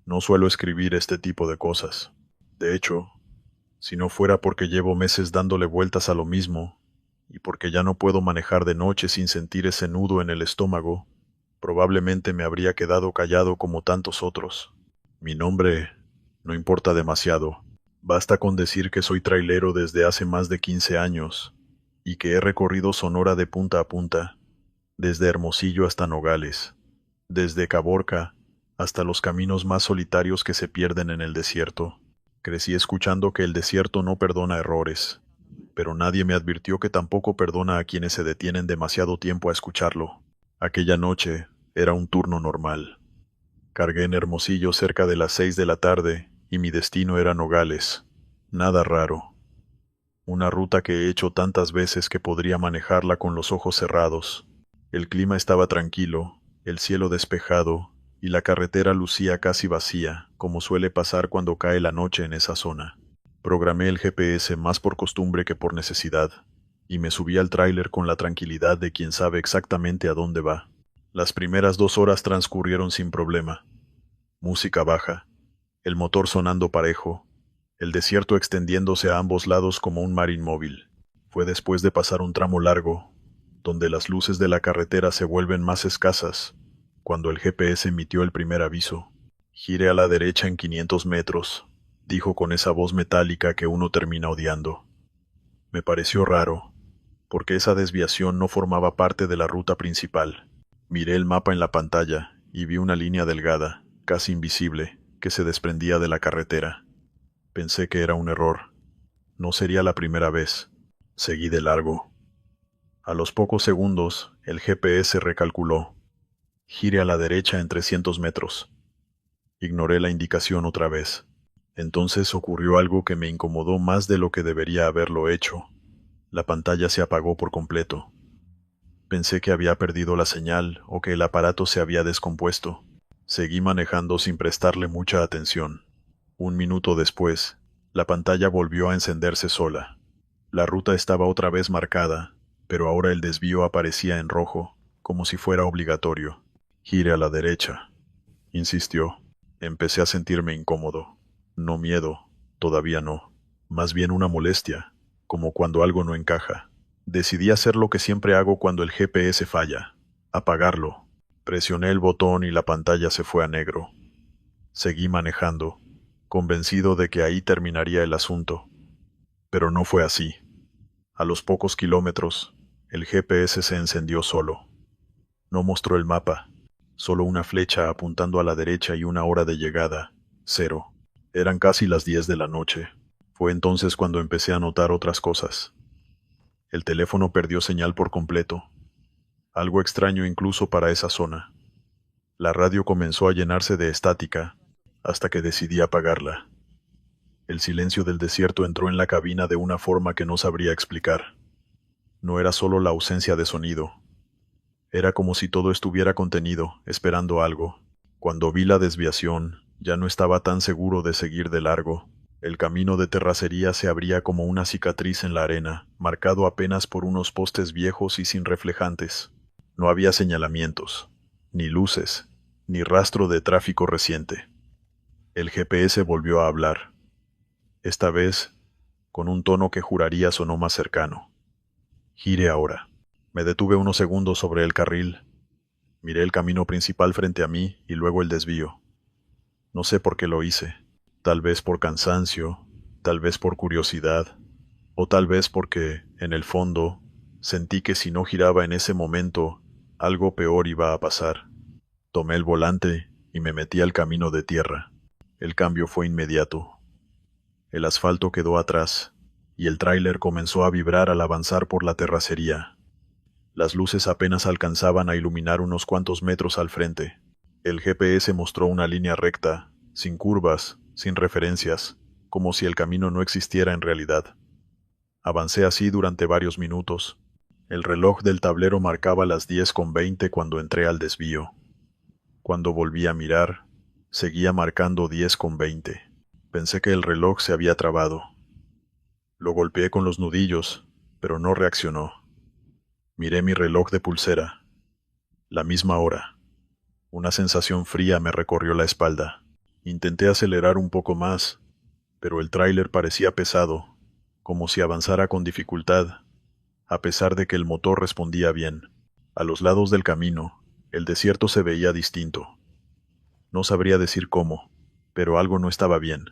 No suelo escribir este tipo de cosas. De hecho, si no fuera porque llevo meses dándole vueltas a lo mismo, y porque ya no puedo manejar de noche sin sentir ese nudo en el estómago, probablemente me habría quedado callado como tantos otros. Mi nombre no importa demasiado. Basta con decir que soy trailero desde hace más de 15 años, y que he recorrido Sonora de punta a punta, desde Hermosillo hasta Nogales, desde Caborca hasta los caminos más solitarios que se pierden en el desierto. Crecí escuchando que el desierto no perdona errores, pero nadie me advirtió que tampoco perdona a quienes se detienen demasiado tiempo a escucharlo. Aquella noche era un turno normal. Cargué en Hermosillo cerca de las 6 de la tarde y mi destino era Nogales. Nada raro. Una ruta que he hecho tantas veces que podría manejarla con los ojos cerrados. El clima estaba tranquilo, el cielo despejado, y la carretera lucía casi vacía, como suele pasar cuando cae la noche en esa zona. Programé el GPS más por costumbre que por necesidad, y me subí al tráiler con la tranquilidad de quien sabe exactamente a dónde va. Las primeras 2 horas transcurrieron sin problema. Música baja, el motor sonando parejo, el desierto extendiéndose a ambos lados como un mar inmóvil. Fue después de pasar un tramo largo, donde las luces de la carretera se vuelven más escasas, cuando el GPS emitió el primer aviso. Gire a la derecha en 500 metros, dijo con esa voz metálica que uno termina odiando. Me pareció raro, porque esa desviación no formaba parte de la ruta principal. Miré el mapa en la pantalla y vi una línea delgada, casi invisible, que se desprendía de la carretera. Pensé que era un error. No sería la primera vez. Seguí de largo. A los pocos segundos, el GPS recalculó. Gire a la derecha en 300 metros. Ignoré la indicación otra vez. Entonces ocurrió algo que me incomodó más de lo que debería haberlo hecho. La pantalla se apagó por completo. Pensé que había perdido la señal o que el aparato se había descompuesto. Seguí manejando sin prestarle mucha atención. Un minuto después, la pantalla volvió a encenderse sola. La ruta estaba otra vez marcada, pero ahora el desvío aparecía en rojo, como si fuera obligatorio. Gire a la derecha, insistió. Empecé a sentirme incómodo. No miedo, todavía no. Más bien una molestia, como cuando algo no encaja. Decidí hacer lo que siempre hago cuando el GPS falla: apagarlo. Presioné el botón y la pantalla se fue a negro. Seguí manejando, convencido de que ahí terminaría el asunto. Pero no fue así. A los pocos kilómetros, el GPS se encendió solo. No mostró el mapa, solo una flecha apuntando a la derecha y una hora de llegada: 0. Eran casi las 10 de la noche. Fue entonces cuando empecé a notar otras cosas. El teléfono perdió señal por completo, algo extraño incluso para esa zona. La radio comenzó a llenarse de estática, hasta que decidí apagarla. El silencio del desierto entró en la cabina de una forma que no sabría explicar. No era solo la ausencia de sonido. Era como si todo estuviera contenido, esperando algo. Cuando vi la desviación, ya no estaba tan seguro de seguir de largo. El camino de terracería se abría como una cicatriz en la arena, marcado apenas por unos postes viejos y sin reflejantes. No había señalamientos, ni luces, ni rastro de tráfico reciente. El GPS volvió a hablar, esta vez con un tono que juraría sonó más cercano. Gire ahora. Me detuve unos segundos sobre el carril. Miré el camino principal frente a mí y luego el desvío. No sé por qué lo hice. Tal vez por cansancio, tal vez por curiosidad, o tal vez porque, en el fondo, sentí que si no giraba en ese momento, algo peor iba a pasar. Tomé el volante y me metí al camino de tierra. El cambio fue inmediato. El asfalto quedó atrás, y el tráiler comenzó a vibrar al avanzar por la terracería. Las luces apenas alcanzaban a iluminar unos cuantos metros al frente. El GPS mostró una línea recta, sin curvas, sin referencias, como si el camino no existiera en realidad. Avancé así durante varios minutos. El reloj del tablero marcaba las 10:20 cuando entré al desvío. Cuando volví a mirar, seguía marcando 10:20. Pensé que el reloj se había trabado. Lo golpeé con los nudillos, pero no reaccionó. Miré mi reloj de pulsera. La misma hora. Una sensación fría me recorrió la espalda. Intenté acelerar un poco más, pero el tráiler parecía pesado, como si avanzara con dificultad, a pesar de que el motor respondía bien. A los lados del camino, el desierto se veía distinto. No sabría decir cómo, pero algo no estaba bien.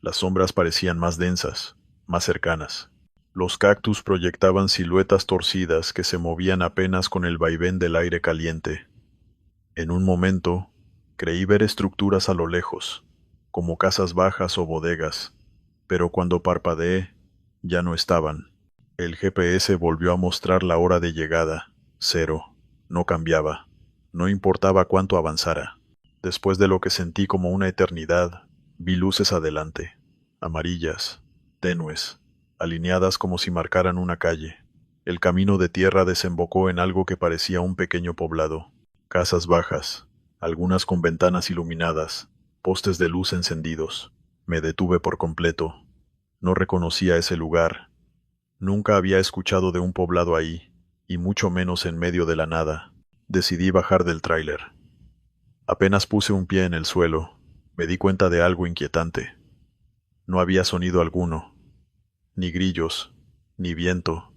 Las sombras parecían más densas, más cercanas. Los cactus proyectaban siluetas torcidas que se movían apenas con el vaivén del aire caliente. En un momento, creí ver estructuras a lo lejos, como casas bajas o bodegas, pero cuando parpadeé, ya no estaban. El GPS volvió a mostrar la hora de llegada, 0. No cambiaba. No importaba cuánto avanzara. Después de lo que sentí como una eternidad, vi luces adelante, amarillas, tenues, alineadas como si marcaran una calle. El camino de tierra desembocó en algo que parecía un pequeño poblado. Casas bajas, algunas con ventanas iluminadas, postes de luz encendidos. Me detuve por completo. No reconocía ese lugar. Nunca había escuchado de un poblado ahí, y mucho menos en medio de la nada. Decidí bajar del tráiler. Apenas puse un pie en el suelo, me di cuenta de algo inquietante. No había sonido alguno, ni grillos, ni viento,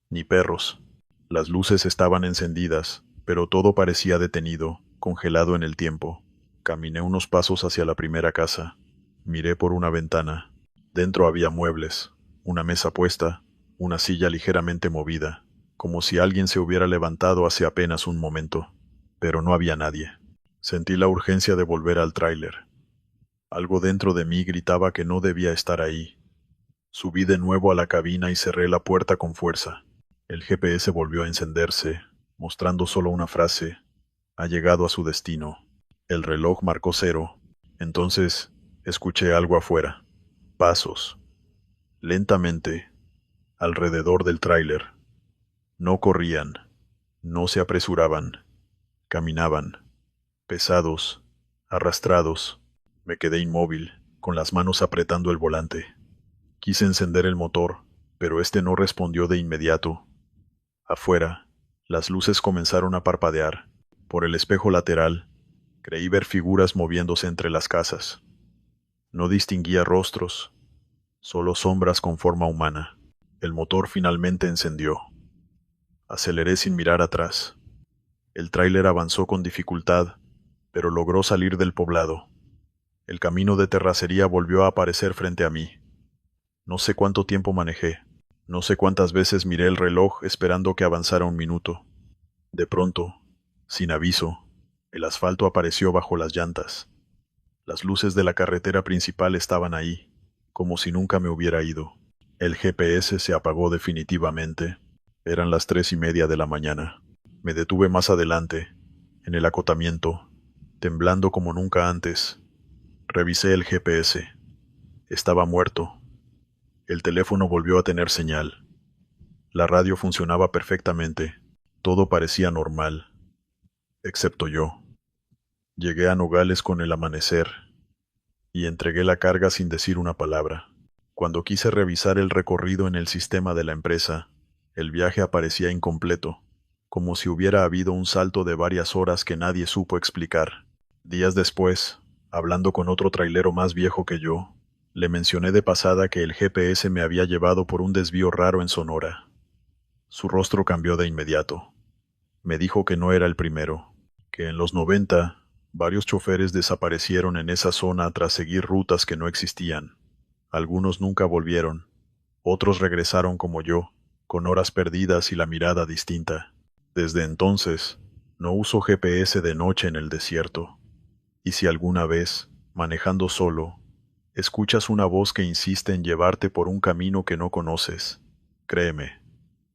ni perros. Las luces estaban encendidas, pero todo parecía detenido, congelado en el tiempo. Caminé unos pasos hacia la primera casa. Miré por una ventana. Dentro había muebles, una mesa puesta, una silla ligeramente movida, como si alguien se hubiera levantado hace apenas un momento. Pero no había nadie. Sentí la urgencia de volver al tráiler. Algo dentro de mí gritaba que no debía estar ahí. Subí de nuevo a la cabina y cerré la puerta con fuerza. El GPS volvió a encenderse, mostrando solo una frase: ha llegado a su destino. El reloj marcó 0. Entonces, escuché algo afuera. Pasos. Lentamente, alrededor del tráiler. No corrían, no se apresuraban, caminaban, pesados, arrastrados. Me quedé inmóvil, con las manos apretando el volante. Quise encender el motor, pero este no respondió de inmediato. Afuera, las luces comenzaron a parpadear. Por el espejo lateral, creí ver figuras moviéndose entre las casas. No distinguía rostros, solo sombras con forma humana. El motor finalmente encendió. Aceleré sin mirar atrás. El tráiler avanzó con dificultad, pero logró salir del poblado. El camino de terracería volvió a aparecer frente a mí. No sé cuánto tiempo manejé. No sé cuántas veces miré el reloj esperando que avanzara un minuto. De pronto, sin aviso, el asfalto apareció bajo las llantas. Las luces de la carretera principal estaban ahí, como si nunca me hubiera ido. El GPS se apagó definitivamente. Eran las 3:30 de la mañana. Me detuve más adelante, en el acotamiento, temblando como nunca antes. Revisé el GPS. Estaba muerto. El teléfono volvió a tener señal. La radio funcionaba perfectamente. Todo parecía normal, excepto yo. Llegué a Nogales con el amanecer y entregué la carga sin decir una palabra. Cuando quise revisar el recorrido en el sistema de la empresa, el viaje aparecía incompleto, como si hubiera habido un salto de varias horas que nadie supo explicar. Días después, hablando con otro trailero más viejo que yo, le mencioné de pasada que el GPS me había llevado por un desvío raro en Sonora. Su rostro cambió de inmediato. Me dijo que no era el primero, que en los 90 varios choferes desaparecieron en esa zona tras seguir rutas que no existían. Algunos nunca volvieron, otros regresaron como yo, con horas perdidas y la mirada distinta. Desde entonces, no uso GPS de noche en el desierto. Y si alguna vez, manejando solo, escuchas una voz que insiste en llevarte por un camino que no conoces, créeme,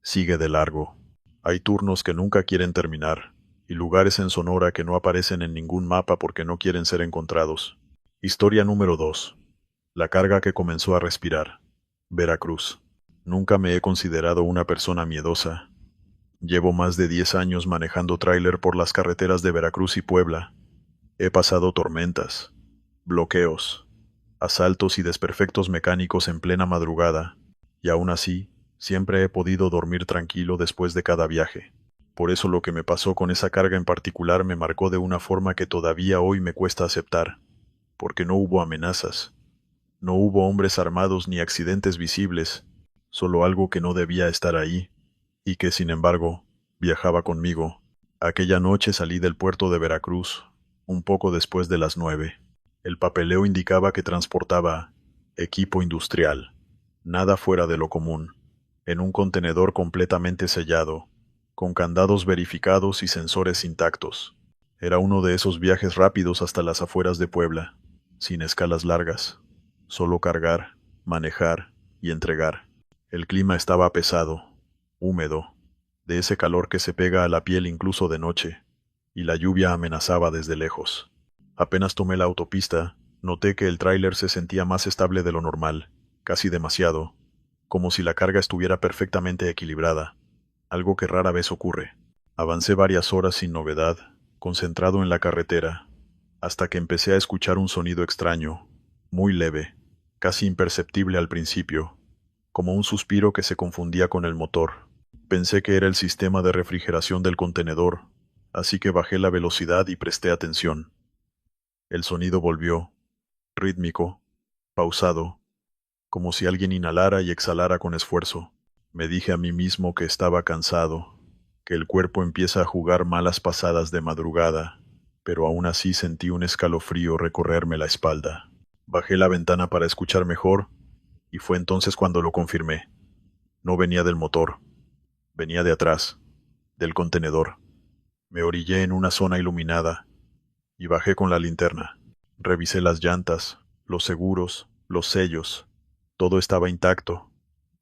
sigue de largo. Hay turnos que nunca quieren terminar, y lugares en Sonora que no aparecen en ningún mapa porque no quieren ser encontrados. Historia número 2. La carga que comenzó a respirar. Veracruz. Nunca me he considerado una persona miedosa. Llevo más de 10 años manejando tráiler por las carreteras de Veracruz y Puebla. He pasado tormentas, bloqueos, asaltos y desperfectos mecánicos en plena madrugada, y aún así, siempre he podido dormir tranquilo después de cada viaje. Por eso lo que me pasó con esa carga en particular me marcó de una forma que todavía hoy me cuesta aceptar. porque no hubo amenazas, no hubo hombres armados ni accidentes visibles, solo algo que no debía estar ahí, y que, sin embargo, viajaba conmigo. Aquella noche salí del puerto de Veracruz, un poco después de las 9. El papeleo indicaba que transportaba equipo industrial, nada fuera de lo común, en un contenedor completamente sellado, con candados verificados y sensores intactos. Era uno de esos viajes rápidos hasta las afueras de Puebla, sin escalas largas, solo cargar, manejar y entregar. El clima estaba pesado, húmedo, de ese calor que se pega a la piel incluso de noche, y la lluvia amenazaba desde lejos. Apenas tomé la autopista, noté que el tráiler se sentía más estable de lo normal, casi demasiado, como si la carga estuviera perfectamente equilibrada, algo que rara vez ocurre. Avancé varias horas sin novedad, concentrado en la carretera, hasta que empecé a escuchar un sonido extraño, muy leve, casi imperceptible al principio, como un suspiro que se confundía con el motor. Pensé que era el sistema de refrigeración del contenedor, así que bajé la velocidad y presté atención. El sonido volvió, rítmico, pausado, como si alguien inhalara y exhalara con esfuerzo. Me dije a mí mismo que estaba cansado, que el cuerpo empieza a jugar malas pasadas de madrugada, pero aún así sentí un escalofrío recorrerme la espalda. Bajé la ventana para escuchar mejor, y fue entonces cuando lo confirmé. No venía del motor, venía de atrás, del contenedor. Me orillé en una zona iluminada, y bajé con la linterna. Revisé las llantas, los seguros, los sellos. Todo estaba intacto.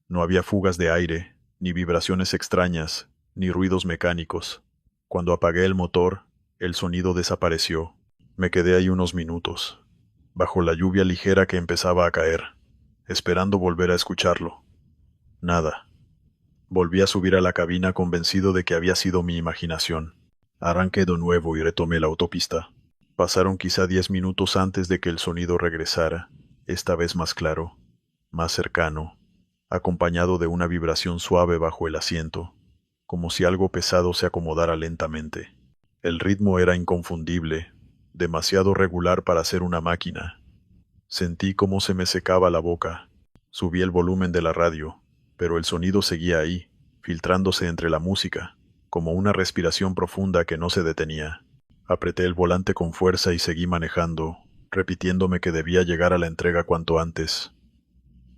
No había fugas de aire, ni vibraciones extrañas, ni ruidos mecánicos. Cuando apagué el motor, el sonido desapareció. Me quedé ahí unos minutos, bajo la lluvia ligera que empezaba a caer, esperando volver a escucharlo. Nada. Volví a subir a la cabina convencido de que había sido mi imaginación. Arranqué de nuevo y retomé la autopista. Pasaron quizá 10 minutos antes de que el sonido regresara, esta vez más claro, más cercano, acompañado de una vibración suave bajo el asiento, como si algo pesado se acomodara lentamente. El ritmo era inconfundible, demasiado regular para ser una máquina. Sentí cómo se me secaba la boca. Subí el volumen de la radio, pero el sonido seguía ahí, filtrándose entre la música, como una respiración profunda que no se detenía. Apreté el volante con fuerza y seguí manejando, repitiéndome que debía llegar a la entrega cuanto antes.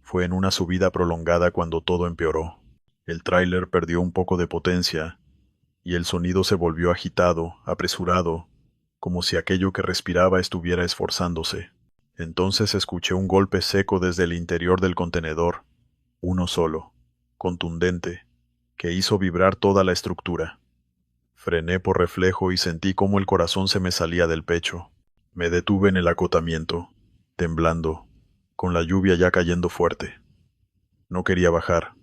Fue en una subida prolongada cuando todo empeoró. El tráiler perdió un poco de potencia, y el sonido se volvió agitado, apresurado, como si aquello que respiraba estuviera esforzándose. Entonces escuché un golpe seco desde el interior del contenedor, uno solo, contundente, que hizo vibrar toda la estructura. Frené por reflejo y sentí cómo el corazón se me salía del pecho. Me detuve en el acotamiento, temblando, con la lluvia ya cayendo fuerte. No quería bajar,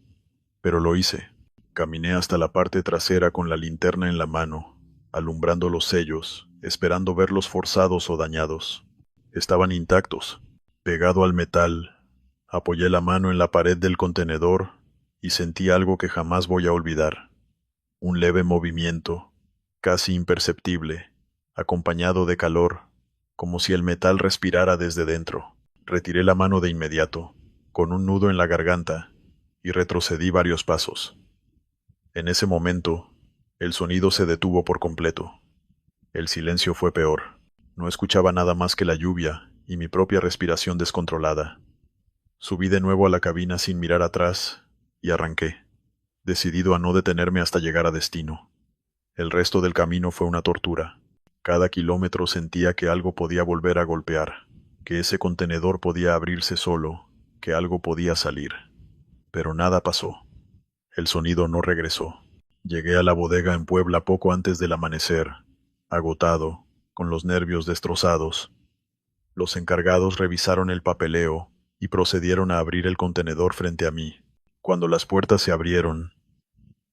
pero lo hice. Caminé hasta la parte trasera con la linterna en la mano, alumbrando los sellos, esperando verlos forzados o dañados. Estaban intactos. Pegado al metal, apoyé la mano en la pared del contenedor y sentí algo que jamás voy a olvidar. Un leve movimiento, casi imperceptible, acompañado de calor, como si el metal respirara desde dentro. Retiré la mano de inmediato, con un nudo en la garganta, y retrocedí varios pasos. En ese momento, el sonido se detuvo por completo. El silencio fue peor. No escuchaba nada más que la lluvia y mi propia respiración descontrolada. Subí de nuevo a la cabina sin mirar atrás y arranqué, decidido a no detenerme hasta llegar a destino. El resto del camino fue una tortura. Cada kilómetro sentía que algo podía volver a golpear, que ese contenedor podía abrirse solo, que algo podía salir. Pero nada pasó. El sonido no regresó. Llegué a la bodega en Puebla poco antes del amanecer, agotado, con los nervios destrozados. Los encargados revisaron el papeleo y procedieron a abrir el contenedor frente a mí. Cuando las puertas se abrieron,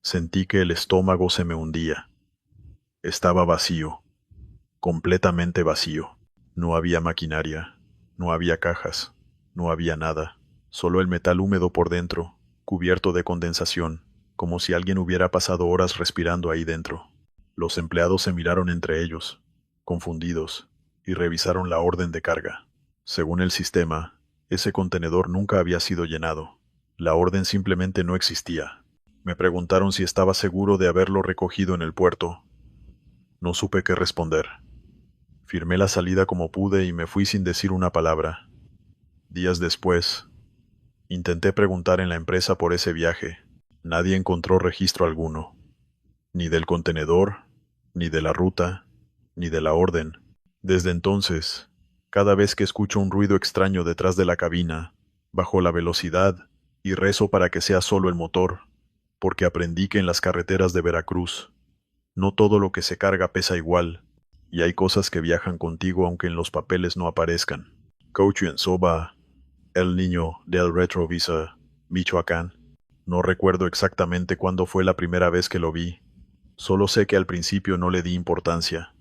sentí que el estómago se me hundía. Estaba vacío, completamente vacío. No había maquinaria, no había cajas, no había nada, solo el metal húmedo por dentro, cubierto de condensación, como si alguien hubiera pasado horas respirando ahí dentro. Los empleados se miraron entre ellos, confundidos, y revisaron la orden de carga. Según el sistema, ese contenedor nunca había sido llenado. La orden simplemente no existía. Me preguntaron si estaba seguro de haberlo recogido en el puerto. No supe qué responder. Firmé la salida como pude y me fui sin decir una palabra. Días después, intenté preguntar en la empresa por ese viaje. Nadie encontró registro alguno, ni del contenedor, ni de la ruta, ni de la orden. Desde entonces, cada vez que escucho un ruido extraño detrás de la cabina, bajo la velocidad y rezo para que sea solo el motor, porque aprendí que en las carreteras de Veracruz, no todo lo que se carga pesa igual, y hay cosas que viajan contigo aunque en los papeles no aparezcan. Coach Soba, El Niño del Retrovisa, Michoacán. No recuerdo exactamente cuándo fue la primera vez que lo vi. Solo sé que al principio no le di importancia,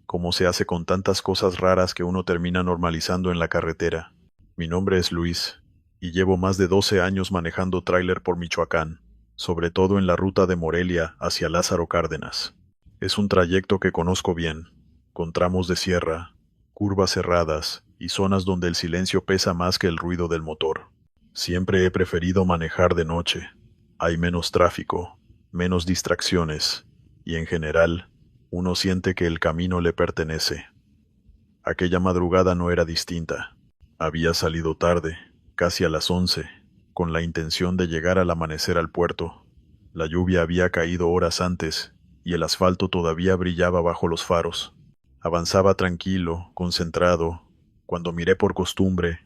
como se hace con tantas cosas raras que uno termina normalizando en la carretera. Mi nombre es Luis, y llevo más de 12 años manejando tráiler por Michoacán, sobre todo en la ruta de Morelia hacia Lázaro Cárdenas. Es un trayecto que conozco bien, con tramos de sierra, curvas cerradas y zonas donde el silencio pesa más que el ruido del motor. Siempre he preferido manejar de noche. Hay menos tráfico, menos distracciones, y en general, uno siente que el camino le pertenece. Aquella madrugada no era distinta. Había salido tarde, casi a las 11, con la intención de llegar al amanecer al puerto. La lluvia había caído horas antes, y el asfalto todavía brillaba bajo los faros. Avanzaba tranquilo, concentrado, cuando miré por costumbre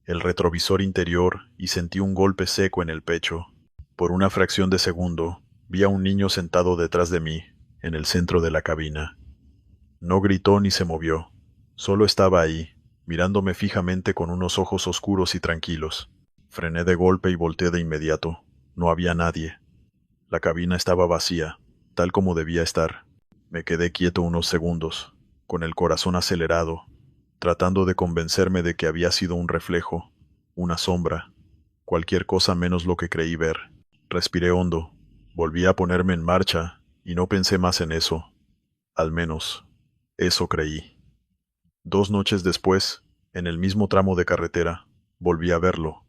el retrovisor interior y sentí un golpe seco en el pecho. Por una fracción de segundo, vi a un niño sentado detrás de mí, en el centro de la cabina. No gritó ni se movió, solo estaba ahí, mirándome fijamente con unos ojos oscuros y tranquilos. Frené de golpe y volteé de inmediato. No había nadie. La cabina estaba vacía, tal como debía estar. Me quedé quieto unos segundos, con el corazón acelerado, tratando de convencerme de que había sido un reflejo, una sombra, cualquier cosa menos lo que creí ver. Respiré hondo, volví a ponerme en marcha, y no pensé más en eso. Al menos, eso creí. 2 noches después, en el mismo tramo de carretera, volví a verlo.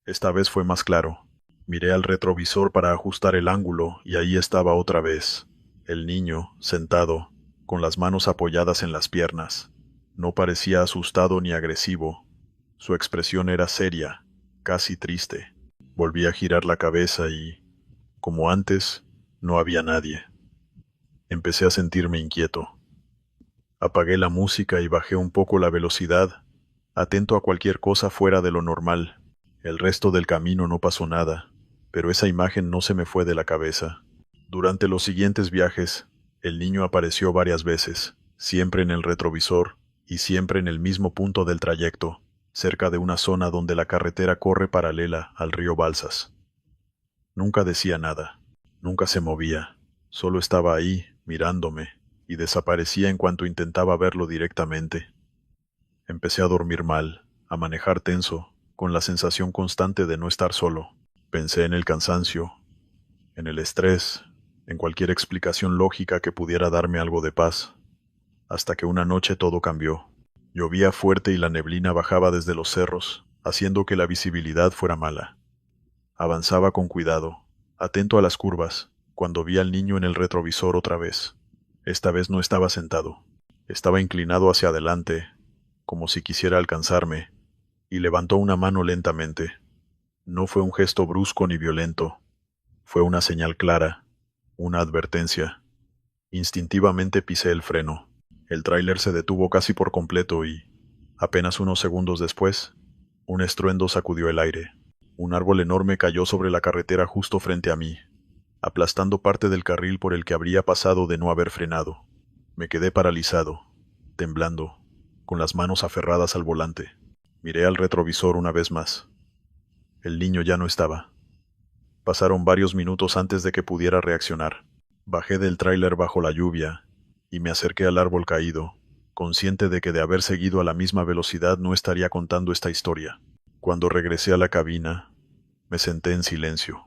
Esta vez fue más claro. Miré al retrovisor para ajustar el ángulo y ahí estaba otra vez, el niño, sentado, con las manos apoyadas en las piernas. No parecía asustado ni agresivo. Su expresión era seria, casi triste. Volví a girar la cabeza y, como antes, no había nadie. Empecé a sentirme inquieto. Apagué la música y bajé un poco la velocidad, atento a cualquier cosa fuera de lo normal. El resto del camino no pasó nada, pero esa imagen no se me fue de la cabeza. Durante los siguientes viajes, el niño apareció varias veces, siempre en el retrovisor y siempre en el mismo punto del trayecto, cerca de una zona donde la carretera corre paralela al río Balsas. Nunca decía nada, nunca se movía, solo estaba ahí, mirándome, y desaparecía en cuanto intentaba verlo directamente. Empecé a dormir mal, a manejar tenso, con la sensación constante de no estar solo. Pensé en el cansancio, en el estrés, en cualquier explicación lógica que pudiera darme algo de paz, hasta que una noche todo cambió. Llovía fuerte y la neblina bajaba desde los cerros, haciendo que la visibilidad fuera mala. Avanzaba con cuidado, atento a las curvas, cuando vi al niño en el retrovisor otra vez. Esta vez no estaba sentado. Estaba inclinado hacia adelante, como si quisiera alcanzarme, y levantó una mano lentamente. No fue un gesto brusco ni violento. Fue una señal clara, una advertencia. Instintivamente pisé el freno. El tráiler se detuvo casi por completo y, apenas unos segundos después, un estruendo sacudió el aire. Un árbol enorme cayó sobre la carretera justo frente a mí, aplastando parte del carril por el que habría pasado de no haber frenado. Me quedé paralizado, temblando, con las manos aferradas al volante. Miré al retrovisor una vez más. El niño ya no estaba. Pasaron varios minutos antes de que pudiera reaccionar. Bajé del tráiler bajo la lluvia y me acerqué al árbol caído, consciente de que de haber seguido a la misma velocidad no estaría contando esta historia. Cuando regresé a la cabina, me senté en silencio,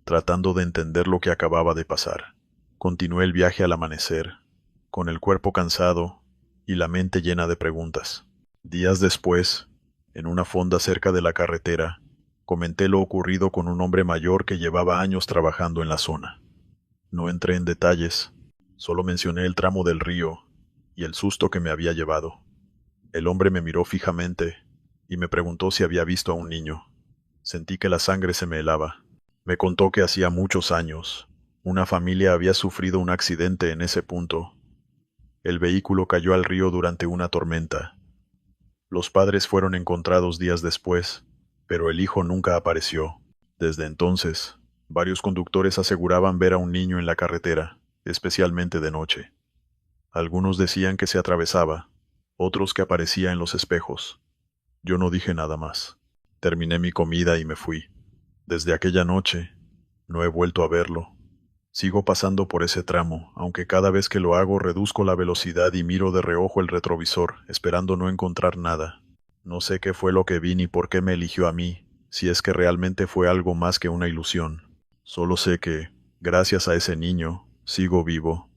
tratando de entender lo que acababa de pasar. Continué el viaje al amanecer, con el cuerpo cansado y la mente llena de preguntas. Días después, en una fonda cerca de la carretera, comenté lo ocurrido con un hombre mayor que llevaba años trabajando en la zona. No entré en detalles, solo mencioné el tramo del río y el susto que me había llevado. El hombre me miró fijamente y me preguntó si había visto a un niño. Sentí que la sangre se me helaba. Me contó que hacía muchos años, una familia había sufrido un accidente en ese punto. El vehículo cayó al río durante una tormenta. Los padres fueron encontrados días después, pero el hijo nunca apareció. Desde entonces, varios conductores aseguraban ver a un niño en la carretera, especialmente de noche. Algunos decían que se atravesaba, otros que aparecía en los espejos. Yo no dije nada más. Terminé mi comida y me fui. Desde aquella noche, no he vuelto a verlo. Sigo pasando por ese tramo, aunque cada vez que lo hago reduzco la velocidad y miro de reojo el retrovisor, esperando no encontrar nada. No sé qué fue lo que vi ni por qué me eligió a mí, si es que realmente fue algo más que una ilusión. Solo sé que, gracias a ese niño, sigo vivo,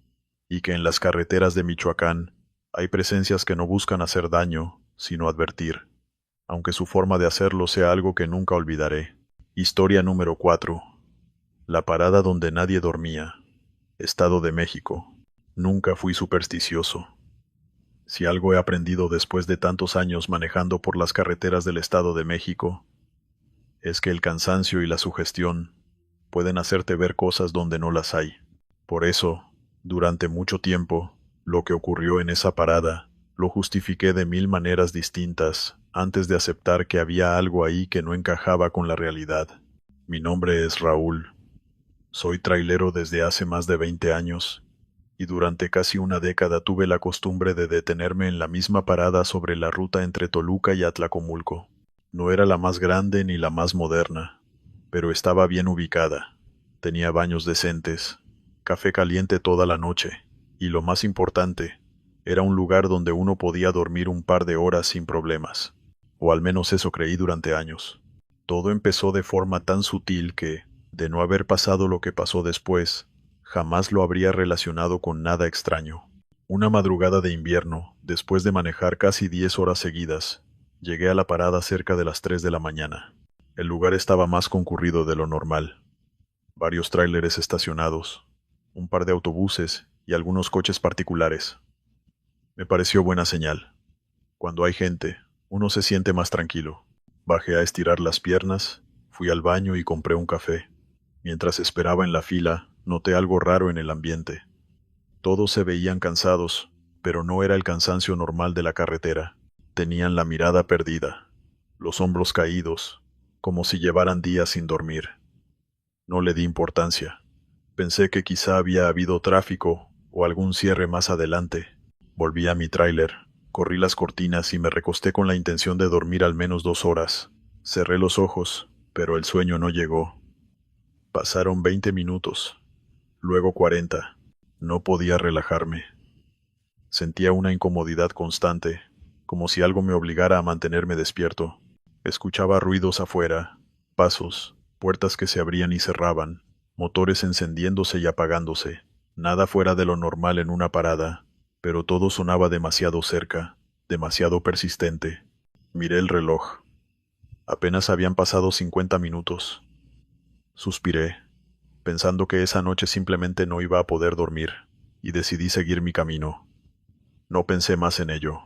y que en las carreteras de Michoacán hay presencias que no buscan hacer daño, sino advertir, aunque su forma de hacerlo sea algo que nunca olvidaré. Historia número 4. La parada donde nadie dormía. Estado de México. Nunca fui supersticioso. Si algo he aprendido después de tantos años manejando por las carreteras del Estado de México, es que el cansancio y la sugestión pueden hacerte ver cosas donde no las hay. Por eso, durante mucho tiempo, lo que ocurrió en esa parada, lo justifiqué de 1000 maneras distintas, antes de aceptar que había algo ahí que no encajaba con la realidad. Mi nombre es Raúl. Soy trailero desde hace más de 20 años, y durante casi una década tuve la costumbre de detenerme en la misma parada sobre la ruta entre Toluca y Atlacomulco. No era la más grande ni la más moderna, pero estaba bien ubicada. Tenía baños decentes, café caliente toda la noche, y lo más importante, era un lugar donde uno podía dormir un par de horas sin problemas, o al menos eso creí durante años. Todo empezó de forma tan sutil que, de no haber pasado lo que pasó después, jamás lo habría relacionado con nada extraño. Una madrugada de invierno, después de manejar casi 10 horas seguidas, llegué a la parada cerca de las 3 de la mañana. El lugar estaba más concurrido de lo normal. Varios tráileres estacionados, un par de autobuses y algunos coches particulares. Me pareció buena señal. Cuando hay gente, uno se siente más tranquilo. Bajé a estirar las piernas, fui al baño y compré un café. Mientras esperaba en la fila, noté algo raro en el ambiente. Todos se veían cansados, pero no era el cansancio normal de la carretera. Tenían la mirada perdida, los hombros caídos, como si llevaran días sin dormir. No le di importancia. Pensé que quizá había habido tráfico o algún cierre más adelante. Volví a mi tráiler, corrí las cortinas y me recosté con la intención de dormir al menos 2 horas. Cerré los ojos, pero el sueño no llegó. Pasaron 20 minutos, luego 40. No podía relajarme. Sentía una incomodidad constante, como si algo me obligara a mantenerme despierto. Escuchaba ruidos afuera, pasos, puertas que se abrían y cerraban, motores encendiéndose y apagándose. Nada fuera de lo normal en una parada, pero todo sonaba demasiado cerca, demasiado persistente. Miré el reloj. Apenas habían pasado 50 minutos. Suspiré, pensando que esa noche simplemente no iba a poder dormir, y decidí seguir mi camino. No pensé más en ello.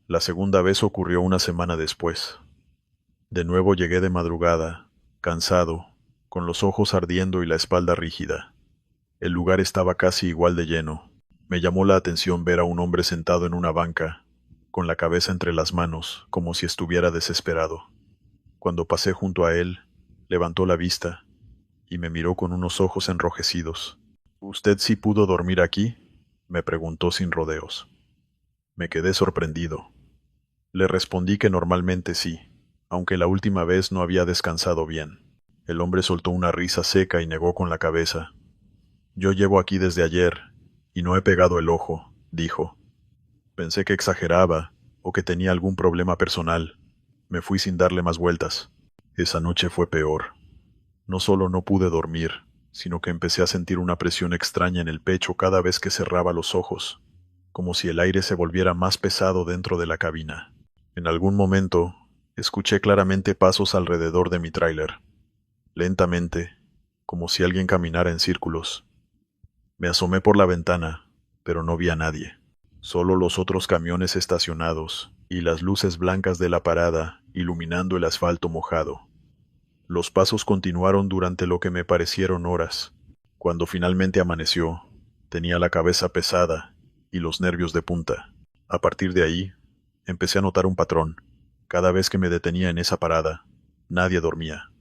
La segunda vez ocurrió una semana después. De nuevo llegué de madrugada, cansado, con los ojos ardiendo y la espalda rígida. El lugar estaba casi igual de lleno. Me llamó la atención ver a un hombre sentado en una banca, con la cabeza entre las manos, como si estuviera desesperado. Cuando pasé junto a él, levantó la vista y me miró con unos ojos enrojecidos. «¿Usted sí pudo dormir aquí?», me preguntó sin rodeos. Me quedé sorprendido. Le respondí que normalmente sí, aunque la última vez no había descansado bien. El hombre soltó una risa seca y negó con la cabeza. «Yo llevo aquí desde ayer, y no he pegado el ojo», dijo. Pensé que exageraba, o que tenía algún problema personal. Me fui sin darle más vueltas. Esa noche fue peor. No solo no pude dormir, sino que empecé a sentir una presión extraña en el pecho cada vez que cerraba los ojos, como si el aire se volviera más pesado dentro de la cabina. En algún momento, escuché claramente pasos alrededor de mi tráiler, lentamente, como si alguien caminara en círculos. Me asomé por la ventana, pero no vi a nadie. Solo los otros camiones estacionados y las luces blancas de la parada iluminando el asfalto mojado. Los pasos continuaron durante lo que me parecieron horas. Cuando finalmente amaneció, tenía la cabeza pesada y los nervios de punta. A partir de ahí, empecé a notar un patrón. Cada vez que me detenía en esa parada, nadie dormía.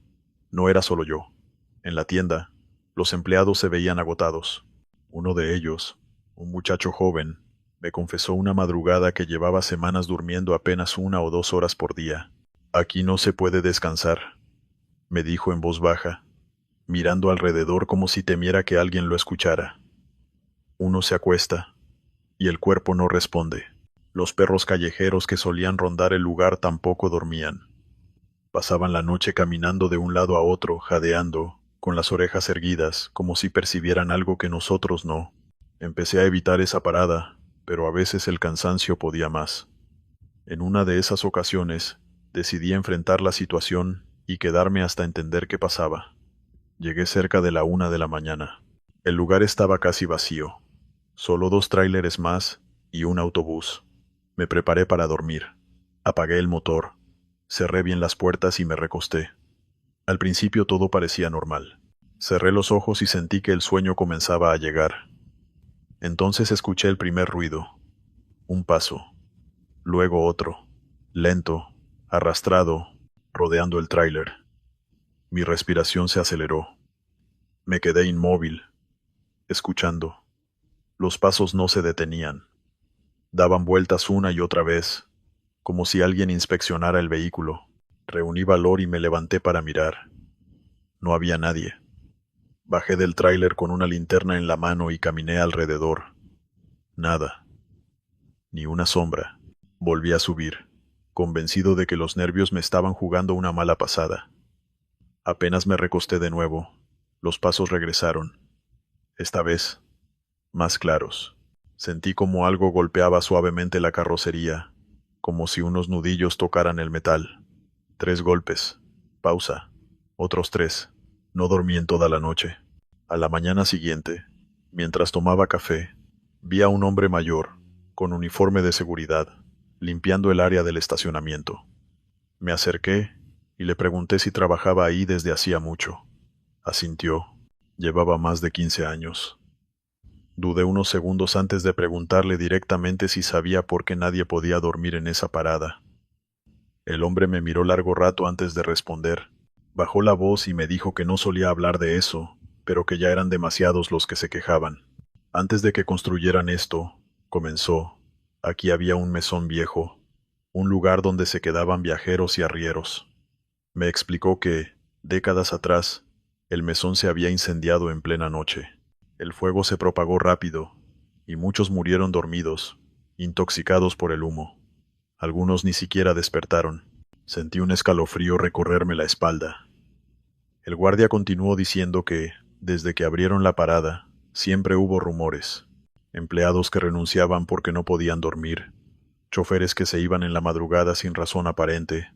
No era solo yo. En la tienda, los empleados se veían agotados. Uno de ellos, un muchacho joven, me confesó una madrugada que llevaba semanas durmiendo apenas 1 o 2 horas por día. Aquí no se puede descansar, me dijo en voz baja, mirando alrededor como si temiera que alguien lo escuchara. Uno se acuesta, y el cuerpo no responde. Los perros callejeros que solían rondar el lugar tampoco dormían. Pasaban la noche caminando de un lado a otro, jadeando, con las orejas erguidas, como si percibieran algo que nosotros no. Empecé a evitar esa parada, pero a veces el cansancio podía más. En una de esas ocasiones, decidí enfrentar la situación y quedarme hasta entender qué pasaba. Llegué cerca de la 1 de la mañana. El lugar estaba casi vacío. Solo 2 tráileres más y un autobús. Me preparé para dormir. Apagué el motor, cerré bien las puertas y me recosté. Al principio todo parecía normal. Cerré los ojos y sentí que el sueño comenzaba a llegar. Entonces escuché el primer ruido. Un paso. Luego otro. Lento, arrastrado, rodeando el tráiler. Mi respiración se aceleró. Me quedé inmóvil, escuchando. Los pasos no se detenían. Daban vueltas una y otra vez, como si alguien inspeccionara el vehículo. Reuní valor y me levanté para mirar. No había nadie. Bajé del tráiler con una linterna en la mano y caminé alrededor. Nada. Ni una sombra. Volví a subir, convencido de que los nervios me estaban jugando una mala pasada. Apenas me recosté de nuevo, los pasos regresaron. Esta vez, más claros. Sentí como algo golpeaba suavemente la carrocería, como si unos nudillos tocaran el metal. 3 golpes. Pausa. Otros 3. No dormí en toda la noche. A la mañana siguiente, mientras tomaba café, vi a un hombre mayor, con uniforme de seguridad, limpiando el área del estacionamiento. Me acerqué y le pregunté si trabajaba ahí desde hacía mucho. Asintió. Llevaba más de 15 años. Dudé unos segundos antes de preguntarle directamente si sabía por qué nadie podía dormir en esa parada. El hombre me miró largo rato antes de responder. Bajó la voz y me dijo que no solía hablar de eso, pero que ya eran demasiados los que se quejaban. Antes de que construyeran esto, comenzó, aquí había un mesón viejo, un lugar donde se quedaban viajeros y arrieros. Me explicó que, décadas atrás, el mesón se había incendiado en plena noche. El fuego se propagó rápido, y muchos murieron dormidos, intoxicados por el humo. Algunos ni siquiera despertaron. Sentí un escalofrío recorrerme la espalda. El guardia continuó diciendo que, desde que abrieron la parada, siempre hubo rumores. Empleados que renunciaban porque no podían dormir, choferes que se iban en la madrugada sin razón aparente,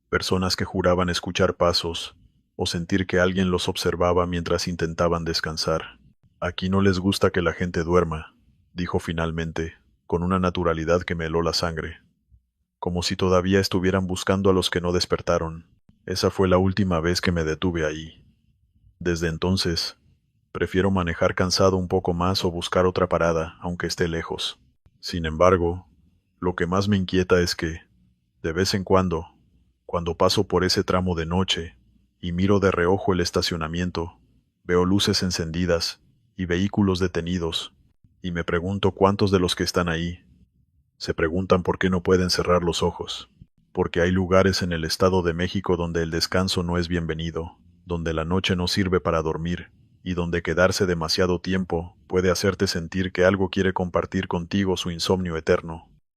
personas que juraban escuchar pasos o sentir que alguien los observaba mientras intentaban descansar. Aquí no les gusta que la gente duerma, dijo finalmente, con una naturalidad que me heló la sangre. Como si todavía estuvieran buscando a los que no despertaron. Esa fue la última vez que me detuve ahí. Desde entonces, prefiero manejar cansado un poco más o buscar otra parada, aunque esté lejos. Sin embargo, lo que más me inquieta es que, de vez en cuando paso por ese tramo de noche y miro de reojo el estacionamiento, veo luces encendidas y vehículos detenidos, y me pregunto cuántos de los que están ahí se preguntan por qué no pueden cerrar los ojos. Porque hay lugares en el Estado de México donde el descanso no es bienvenido, donde la noche no sirve para dormir, y donde quedarse demasiado tiempo puede hacerte sentir que algo quiere compartir contigo su insomnio eterno.